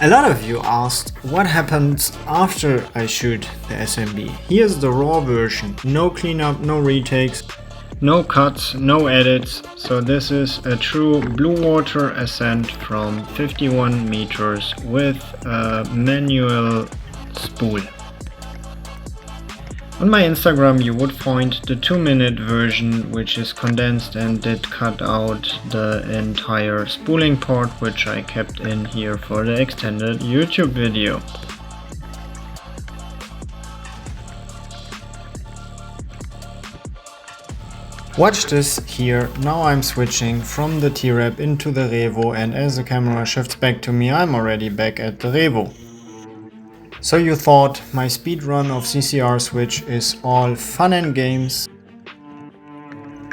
A lot of you asked what happens after I shoot the SMB. Here's the raw version, no cleanup, no retakes, no cuts, no edits, so this is a true blue water Ascent from 51 meters with a manual spool. On my Instagram you would find the 2-minute version, which is condensed and did cut out the entire spooling part, which I kept in here for the extended YouTube video. Watch this here, now I'm switching from the T-Rep into the rEvo, and as the camera shifts back to me I'm already back at the rEvo. So you thought my speed run of CCR switch is all fun and games,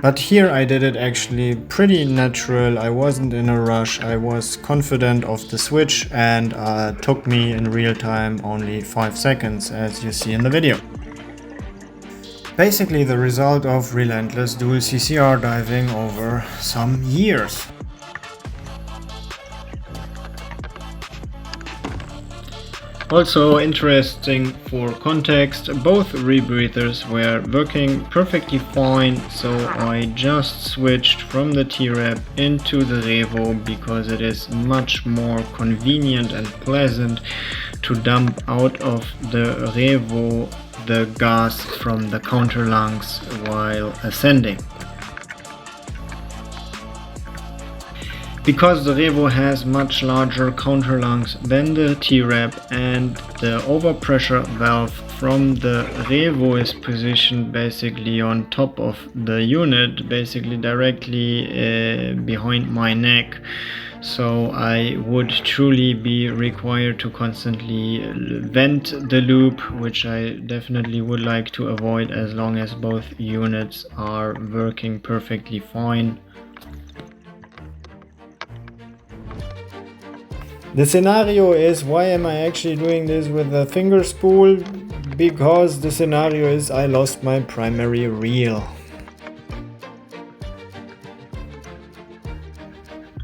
but here I did it actually pretty natural. I wasn't in a rush, I was confident of the switch, and took me in real time only 5 seconds, as you see in the video. Basically the result of relentless dual CCR diving over some years. Also interesting for context, both rebreathers were working perfectly fine, so I just switched from the T-Rep into the rEvo because it is much more convenient and pleasant to dump out of the rEvo the gas from the counter lungs while ascending. Because the rEvo has much larger counter lungs than the T-Rep, and the overpressure valve from the rEvo is positioned basically on top of the unit, basically directly behind my neck, so I would truly be required to constantly vent the loop, which I definitely would like to avoid as long as both units are working perfectly fine. The scenario is, why am I actually doing this with a Fingerspool? Because the scenario is I lost my primary reel.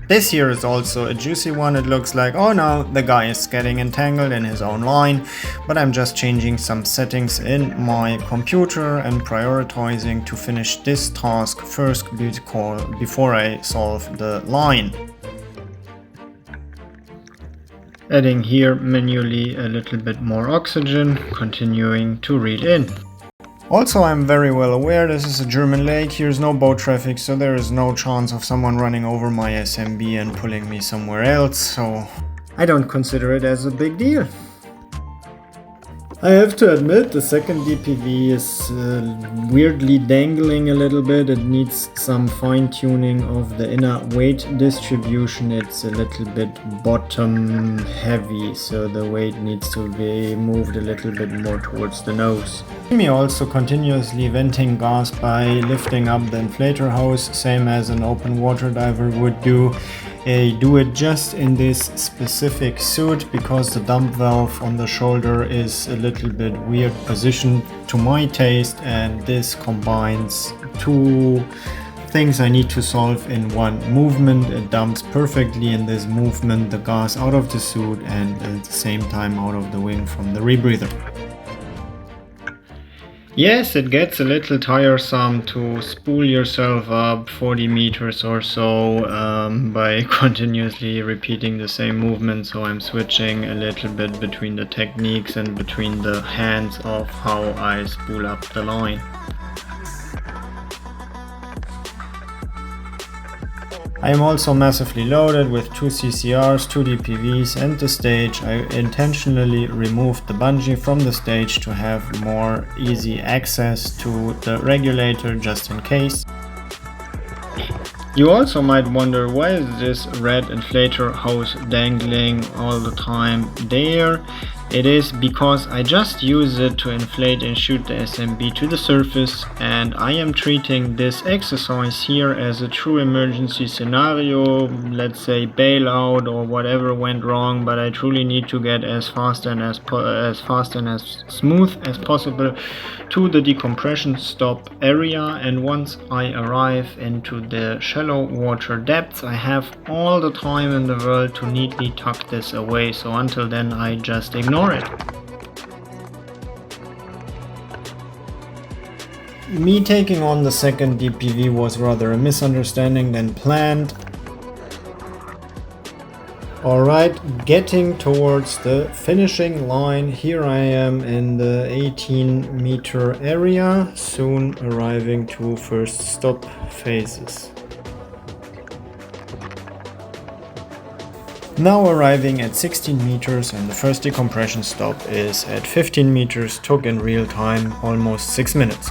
This here is also a juicy one. It looks like, oh no, the guy is getting entangled in his own line, but I'm just changing some settings in my computer and prioritizing to finish this task first before I solve the line. Adding here manually a little bit more oxygen, continuing to reel in. Also, I'm very well aware this is a German lake, here's no boat traffic, so there is no chance of someone running over my SMB and pulling me somewhere else, so I don't consider it as a big deal. I have to admit, the second DPV is weirdly dangling a little bit. It needs some fine-tuning of the inner weight distribution. It's a little bit bottom heavy, so the weight needs to be moved a little bit more towards the nose. Me also continuously venting gas by lifting up the inflator hose, same as an open water diver would do. I do it just in this specific suit because the dump valve on the shoulder is a little bit weird positioned to my taste, and this combines two things I need to solve in one movement. It dumps perfectly in this movement the gas out of the suit and at the same time out of the wing from the rebreather. Yes, it gets a little tiresome to spool yourself up 40 meters or so by continuously repeating the same movement, so I'm switching a little bit between the techniques and between the hands of how I spool up the line. I am also massively loaded with 2 CCRs, 2 DPVs and the stage. I intentionally removed the bungee from the stage to have more easy access to the regulator just in case. You also might wonder, why is this red inflator hose dangling all the time there? It is because I just use it to inflate and shoot the SMB to the surface, and I am treating this exercise here as a true emergency scenario, let's say bailout or whatever went wrong, but I truly need to get as fast and as smooth as possible to the decompression stop area. And once I arrive into the shallow water depths, I have all the time in the world to neatly tuck this away, so until then I just ignore it. Me taking on the second DPV was rather a misunderstanding than planned. Alright, getting towards the finishing line. Here I am in the 18-meter area, soon arriving to first stop phases. Now arriving at 16 meters, and the first decompression stop is at 15 meters, took in real time almost 6 minutes.